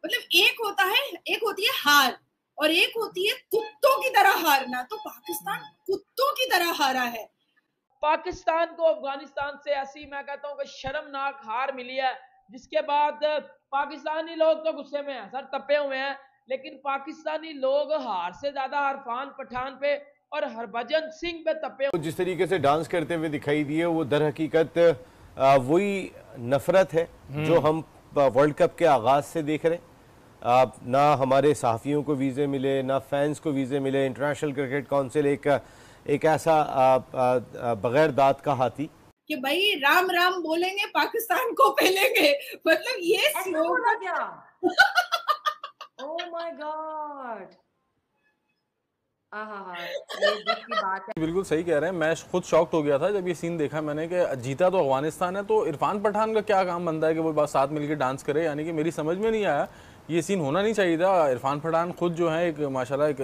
मतलब एक होती है हार और एक होती है कुत्तों की तरह हारना। तो पाकिस्तान कुत्तों की तरह हारा है। पाकिस्तान को अफगानिस्तान से ऐसी मैं कहता हूँ कि शर्मनाक हार मिली है, जिसके बाद पाकिस्तानी लोग तो गुस्से में हैं, सर तपे हुए हैं, लेकिन पाकिस्तानी लोग हार से ज्यादा इरफान पठान पे और हरभजन सिंह पे तपे। जिस तरीके से डांस करते हुए दिखाई दिए वो दर हकीकत वही नफरत है जो हम वर्ल्ड कप के आगाज से देख रहे हैं। ना हमारे सहाफ़ियों को वीज़े मिले, ना फैंस को वीज़े मिले। इंटरनेशनल क्रिकेट काउंसिल एक ऐसा बगैर दांत का हाथी कि भाई राम राम बोलेंगे पाकिस्तान को पहलेंगे। मतलब ये स्लोगन क्या? ओह माय गॉड, ये दुख की बात है। बिल्कुल सही कह रहे हैं। मैं खुद शॉक्ड हो गया था जब ये सीन देखा मैंने कि जीता तो अफगानिस्तान है, तो इरफान पठान का क्या काम बनता है कि वो बस साथ मिलकर डांस करे? यानी कि मेरी समझ में नहीं आया, ये सीन होना नहीं चाहिए था। इरफान पठान खुद जो है एक माशाल्लाह एक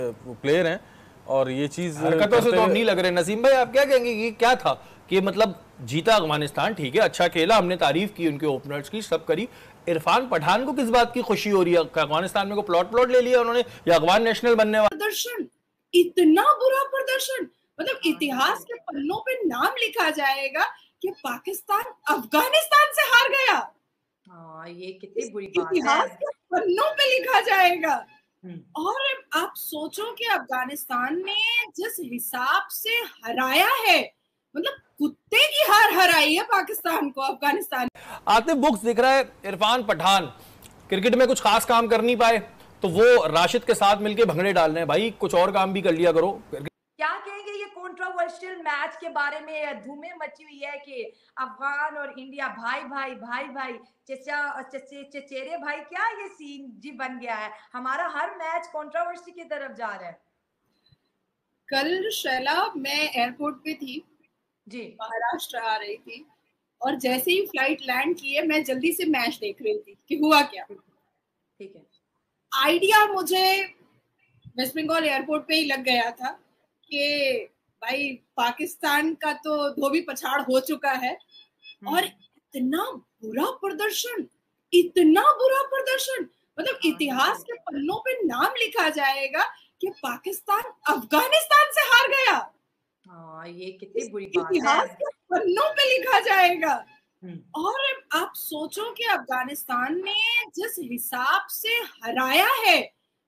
प्लेयर हैं और ये चीज हरकतों से तो नहीं लग रहे। नसीम भाई आप क्या कहेंगे कि क्या था कि मतलब जीता अफगानिस्तान, ठीक है, अच्छा खेला, हमने तारीफ की उनके ओपनर्स की, सब करी। इरफान पठान को किस बात की खुशी हो रही है? अफगानिस्तान में को प्लॉट ले लिया उन्होंने या अफगान नेशनल बनने वाला? प्रदर्शन, इतना बुरा प्रदर्शन, मतलब इतिहास के पन्नों पे नाम लिखा जाएगा कि पाकिस्तान अफगानिस्तान से हार गया। ये कितनी बुरी बात है। इतिहास के पन्नों पे लिखा जाएगा। और आप सोचो कि अफगानिस्तान ने जिस हिसाब से हराया है, मतलब कुत्ते की हार हराई है पाकिस्तान को अफगानिस्तान। आतिफ बुक्स दिख रहा है इरफान पठान क्रिकेट में कुछ खास काम कर नहीं पाए तो वो राशिद के साथ मिलके भंगड़े डाल रहे हैं। भाई कुछ और काम भी कर लिया करो। क्या कहेंगे ये कंट्रोवर्शियल मैच के बारे में? धूमें मची हुई है कि अफगान और इंडिया भाई भाई भाई भाई चचेरे भाई, क्या ये सीन जी बन गया है? हमारा हर मैच कंट्रोवर्सी की तरफ जा रहा है। कल शैला मैं एयरपोर्ट पे थी जी, महाराष्ट्र आ रही थी और जैसे ही फ्लाइट लैंड की है मैं जल्दी से मैच देख रही थी कि हुआ क्या। ठीक है, आइडिया मुझे वेस्ट बंगाल एयरपोर्ट पे ही लग गया था कि भाई पाकिस्तान का तो धोबी पछाड़ हो चुका है। और इतना बुरा प्रदर्शन, इतना बुरा प्रदर्शन, मतलब इतिहास के पन्नों पे नाम लिखा जाएगा कि पाकिस्तान अफगानिस्तान से हार गया। ये कितनी बुरी बात है। इतिहास के पन्नों पे लिखा जाएगा। और आप सोचो कि अफगानिस्तान ने जिस हिसाब से हराया है,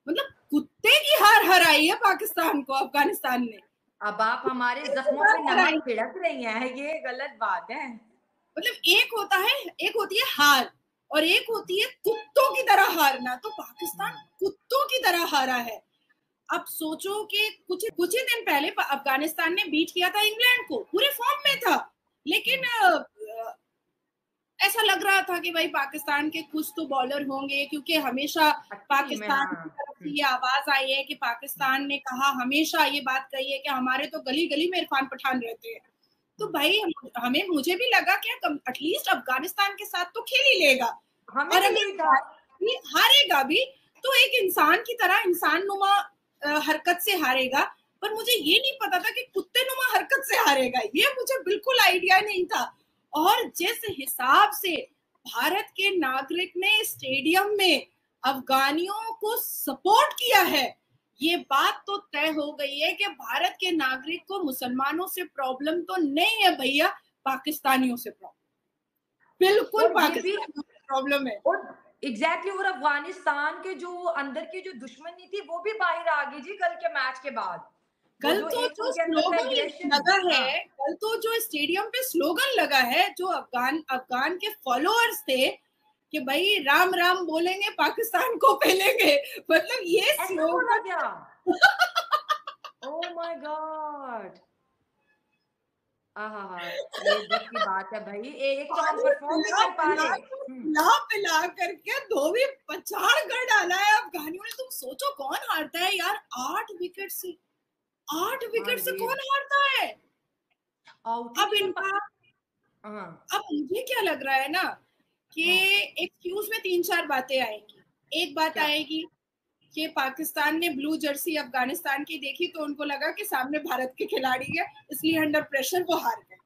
मतलब कुत्ते की हार हराई है पाकिस्तान को अफगानिस्तान ने। अब आप हमारे जख्मों पे नमक छिड़क रही हैं, ये गलत बात है। मतलब एक होती है हार और एक होती है कुत्तों की तरह हारना। तो पाकिस्तान कुत्तों की तरह हारा है। अब सोचो कि कुछ ही दिन पहले अफगानिस्तान ने बीट किया था इंग्लैंड को, पूरे फॉर्म में था, लेकिन ऐसा लग रहा था कि भाई पाकिस्तान के कुछ तो बॉलर होंगे, क्योंकि हमेशा पाकिस्तान की तरफ से ये आवाज आई है कि पाकिस्तान ने कहा, हमेशा ये बात कही है कि हमारे तो गली गली में इरफान पठान रहते हैं। तो भाई मुझे भी लगा कि एटलीस्ट अफगानिस्तान के साथ तो खेल ही लेगा, और अगर हारेगा भी तो एक इंसान की तरह इंसान नुमा हरकत से हारेगा। पर मुझे ये नहीं पता था कि कुत्ते नुमा हरकत से हारेगा, ये मुझे बिल्कुल आइडिया नहीं था। और जिस हिसाब से भारत के नागरिक ने स्टेडियम में अफगानियों को सपोर्ट किया है, ये बात तो तय हो गई है कि भारत के नागरिक को मुसलमानों से प्रॉब्लम तो नहीं है भैया, पाकिस्तानियों से प्रॉब्लम, बिल्कुल पाकिस्तानियों से प्रॉब्लम है। एग्जैक्टली। और अफगानिस्तान के जो अंदर की जो दुश्मनी थी वो भी बाहर आ गई जी कल के मैच के बाद। कल तो जो स्लोगन लगा है, कल तो जो स्टेडियम पे स्लोगन लगा है, जो अफगान के फॉलोअर्स थे कि भाई राम राम बोलेंगे पाकिस्तान को पहलेंगे, मतलब ये स्लोगन क्या? ओह माय गॉड, ये दुख की बात है भाई। एक तो हम परफॉर्म नहीं कर पा रहे, पिला करके धोबी पछाड़ कर डाला है अफगानियों ने। तुम सोचो कौन हारता है यार 8 विकेट से, 8 विकेट से कौन हारता है? अब मुझे क्या लग रहा है ना कि एक्सक्यूज में 3-4 बातें आएंगी। एक बात आएगी कि पाकिस्तान ने ब्लू जर्सी अफगानिस्तान की देखी तो उनको लगा कि सामने भारत के खिलाड़ी है, इसलिए अंडर प्रेशर वो हार गए।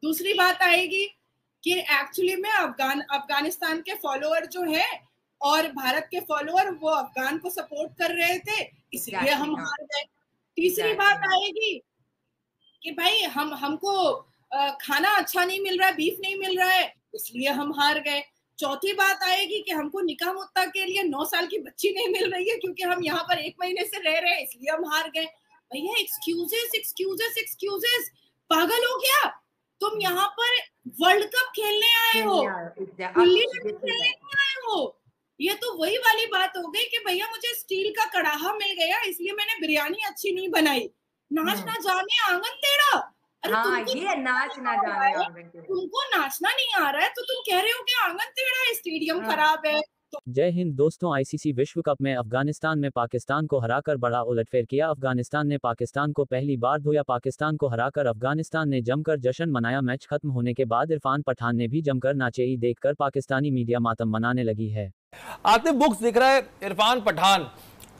दूसरी बात आएगी कि एक्चुअली में अफगानिस्तान के फॉलोअर जो है और भारत के फॉलोअर वो अफगान को सपोर्ट कर रहे थे, इसलिए हम हार गए। तीसरी बात आएगी कि भाई हमको खाना अच्छा नहीं मिल रहा है, बीफ नहीं मिल रहा है, इसलिए हम हार गए। चौथी बात आएगी कि हमको निकाह मुत्ता के लिए 9 साल की बच्ची नहीं मिल रही है क्योंकि हम यहाँ पर 1 महीने से रह रहे हैं, इसलिए हम हार गए। भैया एक्सक्यूजेस एक्सक्यूजेस एक्सक्यूजेस, पागल हो क्या तुम? यहाँ पर वर्ल्ड कप खेलने आए हो, गुल्ली डंडा खेलने नहीं आए हो। ये तो वही वाली बात हो गई कि भैया मुझे स्टील का कड़ाहा मिल गया इसलिए मैंने बिरयानी अच्छी नहीं बनाई। नाच ना जाने आंगन टेढ़ा। अरे हाँ, ये नाच ना जाने आंगन टेढ़ा। तुमको नाचना नहीं आ रहा है तो तुम कह रहे हो कि आंगन टेढ़ा है, स्टेडियम खराब है। जय हिंद दोस्तों, आईसीसी विश्व कप में अफगानिस्तान में पाकिस्तान को हराकर बड़ा उलटफेर किया। अफगानिस्तान ने पाकिस्तान को पहली बार धोया। पाकिस्तान को हराकर अफगानिस्तान ने जमकर जश्न मनाया। मैच खत्म होने के बाद इरफान पठान ने भी जमकर नाचे। देखकर पाकिस्तानी मीडिया मातम मनाने लगी है। आतिफ बुक्स दिख रहा है इरफान पठान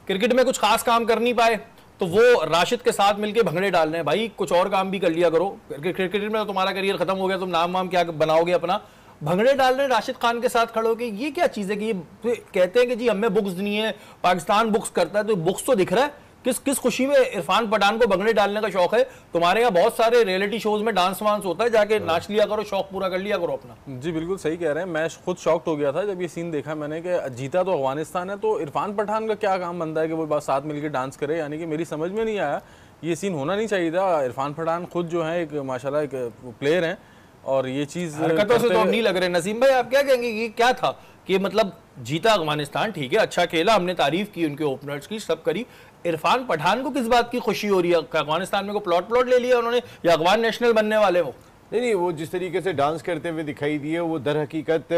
क्रिकेट में कुछ खास काम कर नहीं पाए तो वो राशिद के साथ मिलके भंगड़े डाल रहे हैं। भाई कुछ और काम भी कर लिया करो, क्रिकेट में तो तुम्हारा करियर खत्म हो गया, तुम नाम क्या बनाओगे अपना? भंगड़े डाल रहे राशिद खान के साथ खड़े होके, ये क्या चीज है कि ये कहते हैं कि जी हमें बुक्स नहीं है, पाकिस्तान बुक्स करता है, तो बुक्स तो दिख रहा है। किस खुशी में इरफान पठान को भंगड़े डालने का शौक है? तुम्हारे यहाँ बहुत सारे रियलिटी शोज में डांस वांस होता है, जाके नाच लिया करो, शौक पूरा कर लिया करो अपना। जी बिल्कुल सही कह रहे हैं। मैं खुद शॉक्ड हो गया था जब ये सीन देखा मैंने कि जीता तो अफगानिस्तान है, तो इरफान पठान का क्या काम बनता है कि वो बस साथ मिलकर डांस करे? यानी कि मेरी समझ में नहीं आया, ये सीन होना नहीं चाहिए था। इरफान पठान खुद जो है एक माशाल्लाह एक प्लेयर हैं और ये चीज हरकतों से तो अब नहीं लग रहे। नसीम भाई आप क्या कहेंगे कि क्या था कि मतलब जीता अफगानिस्तान, ठीक है अच्छा खेला, हमने तारीफ की उनके ओपनर्स की, सब करी, इरफान पठान को किस बात की खुशी हो रही है? अफगानिस्तान में को प्लॉट ले लिया उन्होंने या अफगान नेशनल बनने वाले वो? नहीं, वो जिस तरीके से डांस करते हुए दिखाई दिए वो दर हकीकत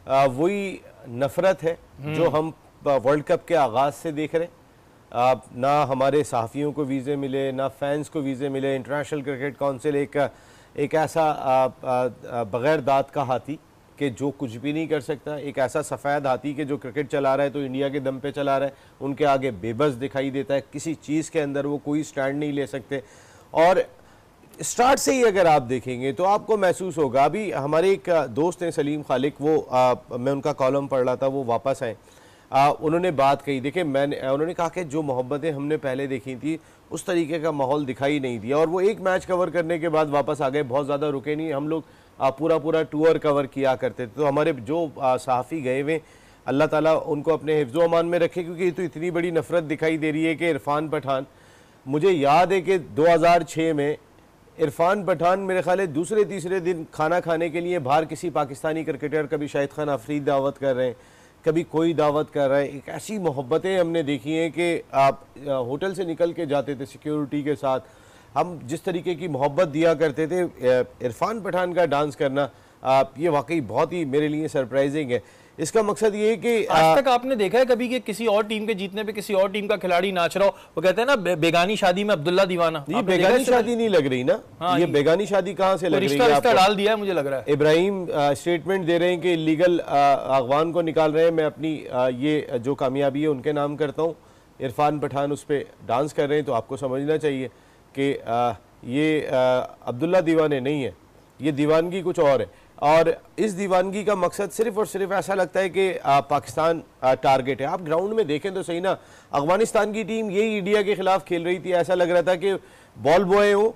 वही नफरत है जो हम वर्ल्ड कप के आगाज से देख रहे हैं। ना हमारे सहाफ़ियों को वीज़े मिले, ना फैंस को वीज़े मिले। इंटरनेशनल क्रिकेट काउंसिल एक ऐसा बग़ैर दांत का हाथी कि जो कुछ भी नहीं कर सकता, एक ऐसा सफ़ेद हाथी कि जो क्रिकेट चला रहा है तो इंडिया के दम पे चला रहा है, उनके आगे बेबस दिखाई देता है, किसी चीज़ के अंदर वो कोई स्टैंड नहीं ले सकते। और स्टार्ट से ही अगर आप देखेंगे तो आपको महसूस होगा, अभी हमारे एक दोस्त हैं सलीम खालिक, वो मैं उनका कॉलम पढ़ रहा था, वो वापस आए, उन्होंने बात कही, देखिए उन्होंने कहा कि जो मोहब्बतें हमने पहले देखी थी उस तरीके का माहौल दिखाई नहीं दिया। और वो एक मैच कवर करने के बाद वापस आ गए, बहुत ज़्यादा रुके नहीं। हम लोग पूरा टूर कवर किया करते थे, तो हमारे जो सहाफ़ी गए हुए, अल्लाह ताला उनको अपने हिफ्ज़ो अमान में रखे, क्योंकि ये तो इतनी बड़ी नफ़रत दिखाई दे रही है कि इरफान पठान, मुझे याद है कि 2006 में इरफान पठान मेरे ख्याल है दूसरे तीसरे दिन खाना खाने के लिए बाहर किसी पाकिस्तानी क्रिकेटर, कभी शाहिद खान अफरीदी दावत कर रहे हैं, कभी कोई दावत कर रहा है। एक ऐसी मोहब्बतें हमने देखी हैं कि आप होटल से निकल के जाते थे सिक्योरिटी के साथ, हम जिस तरीके की मोहब्बत दिया करते थे। इरफान पठान का डांस करना ये वाकई बहुत ही मेरे लिए सरप्राइजिंग है। इसका मकसद ये है कि आज तक आपने देखा है कभी कि किसी और टीम के जीतने पे किसी और टीम का खिलाड़ी नाच रहा हो? वो कहते हैं ना बेगानी शादी में अब्दुल्ला दीवाना। ये बेगानी शादी नहीं लग रही ना। हाँ, ये बेगानी शादी कहाँ से लग रही है? रिश्ता डाल दिया है मुझे लग रहा है। इब्राहिम स्टेटमेंट दे रहे हैं कि लीगल अगवान को निकाल रहे हैं। मैं अपनी ये जो कामयाबी है उनके नाम करता हूँ। इरफान पठान उस पर डांस कर रहे हैं, तो आपको समझना चाहिए कि ये अब्दुल्ला दीवाने नहीं है, ये दीवानगी कुछ और है। और इस दीवानगी का मकसद सिर्फ और सिर्फ ऐसा लगता है कि पाकिस्तान टारगेट है। आप ग्राउंड में देखें तो सही ना, अफगानिस्तान की टीम यही इंडिया के खिलाफ खेल रही थी, ऐसा लग रहा था कि बॉल बॉय हो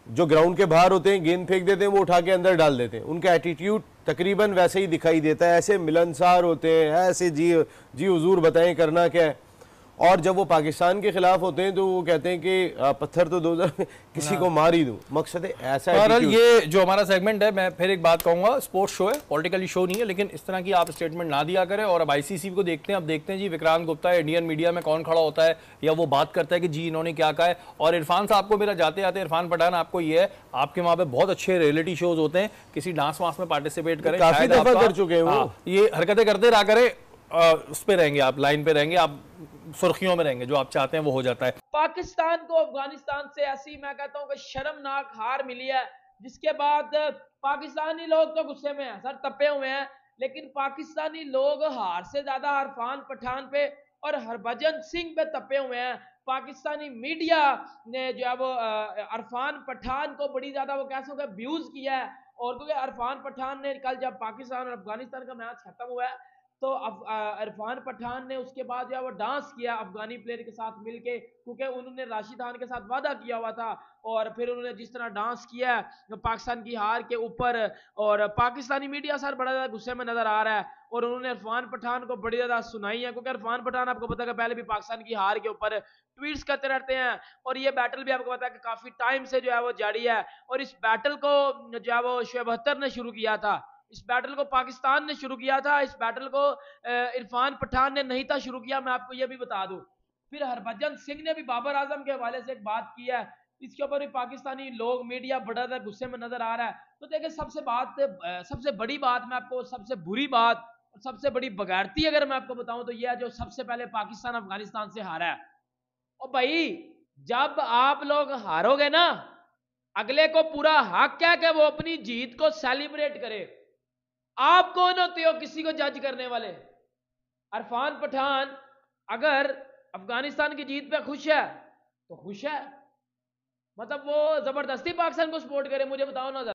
जो ग्राउंड के बाहर होते हैं, गेंद फेंक देते हैं, वो उठा के अंदर डाल देते हैं। उनका एटीट्यूड तकरीबन वैसे ही दिखाई देता है, ऐसे मिलनसार होते हैं, ऐसे जी हुजूर बताएं करना क्या है। और जब वो पाकिस्तान के खिलाफ होते हैं तो वो कहते हैं कि पत्थर तो 2000 में किसी को मार ही दूं। मकसद है ऐसा है। ये जो हमारा सेगमेंट है, मैं फिर एक बात कहूंगा, स्पोर्ट्स शो है, पॉलिटिकली शो नहीं है, लेकिन इस तरह की आप स्टेटमेंट ना दिया करें। और अब आईसीसी को देखते हैं, अब देखते हैं जी विक्रांत गुप्ता इंडियन मीडिया में कौन खड़ा होता है या वो बात करता है कि जी इन्होंने क्या कहा है। और इरफान साहब को मेरा जाते जाते, इरफान पठान आपको ये है, आपके वहाँ पे बहुत अच्छे रियलिटी शोज होते हैं, किसी डांस वांस में पार्टिसिपेट करें, काफी दफा कर चुके हैं वो। ये हरकतें करते रहा करें, उस पे रहेंगे आप, लाइन पे रहेंगे आप, सुर्खियों में रहेंगे, जो आप चाहते हैं वो हो जाता है। पाकिस्तान को अफगानिस्तान से ऐसी मैं कहता हूं कि शर्मनाक हार मिली है, जिसके बाद पाकिस्तानी लोग तो गुस्से में हैं, सर तपे हुए हैं, लेकिन पाकिस्तानी लोग हार से ज्यादा इरफान पठान पे और हरभजन सिंह पे तपे हुए हैं। पाकिस्तानी मीडिया ने जो है वो इरफान पठान को बड़ी ज्यादा वो कह सकते अब्यूज किया है। और क्योंकि इरफान पठान ने कल जब पाकिस्तान और अफगानिस्तान का मैच खत्म हुआ है तो इरफान पठान ने उसके बाद जो है वो डांस किया अफगानी प्लेयर के साथ मिलके, क्योंकि उन्होंने राशिद खान के साथ वादा किया हुआ था। और फिर उन्होंने जिस तरह डांस किया पाकिस्तान की हार के ऊपर, और पाकिस्तानी मीडिया सर बड़ा ज़्यादा गुस्से में नजर आ रहा है, और उन्होंने इरफान पठान को बड़ी ज़्यादा सुनाई है, क्योंकि इरफान पठान आपको पता है पहले भी पाकिस्तान की हार के ऊपर ट्वीट्स करते रहते हैं, और ये बैटल भी आपको पता है कि काफ़ी टाइम से जो है वो जारी है। और इस बैटल को जो है वो शोएब अख्तर ने शुरू किया था, इस बैटल को पाकिस्तान ने शुरू किया था, इस बैटल को इरफान पठान ने नहीं था शुरू किया, मैं आपको ये भी बता दूं। फिर हरभजन सिंह ने भी बाबर आजम के हवाले से एक बात की है, इसके ऊपर भी पाकिस्तानी लोग मीडिया बड़ा ज़्यादा गुस्से में नजर आ रहा है। तो देखिए सबसे बड़ी बात मैं आपको, सबसे बुरी बात और सबसे बड़ी बगैरती अगर मैं आपको बताऊं तो यह है जो सबसे पहले पाकिस्तान अफगानिस्तान से हारा है। और भाई जब आप लोग हारोगे ना, अगले को पूरा हक है कि वो अपनी जीत को सेलिब्रेट करे। आप कौन होते हो किसी को जज करने वाले? इरफान पठान अगर अफगानिस्तान की जीत पे खुश है तो खुश है, मतलब वो जबरदस्ती पाकिस्तान को सपोर्ट करे, मुझे बताओ ना।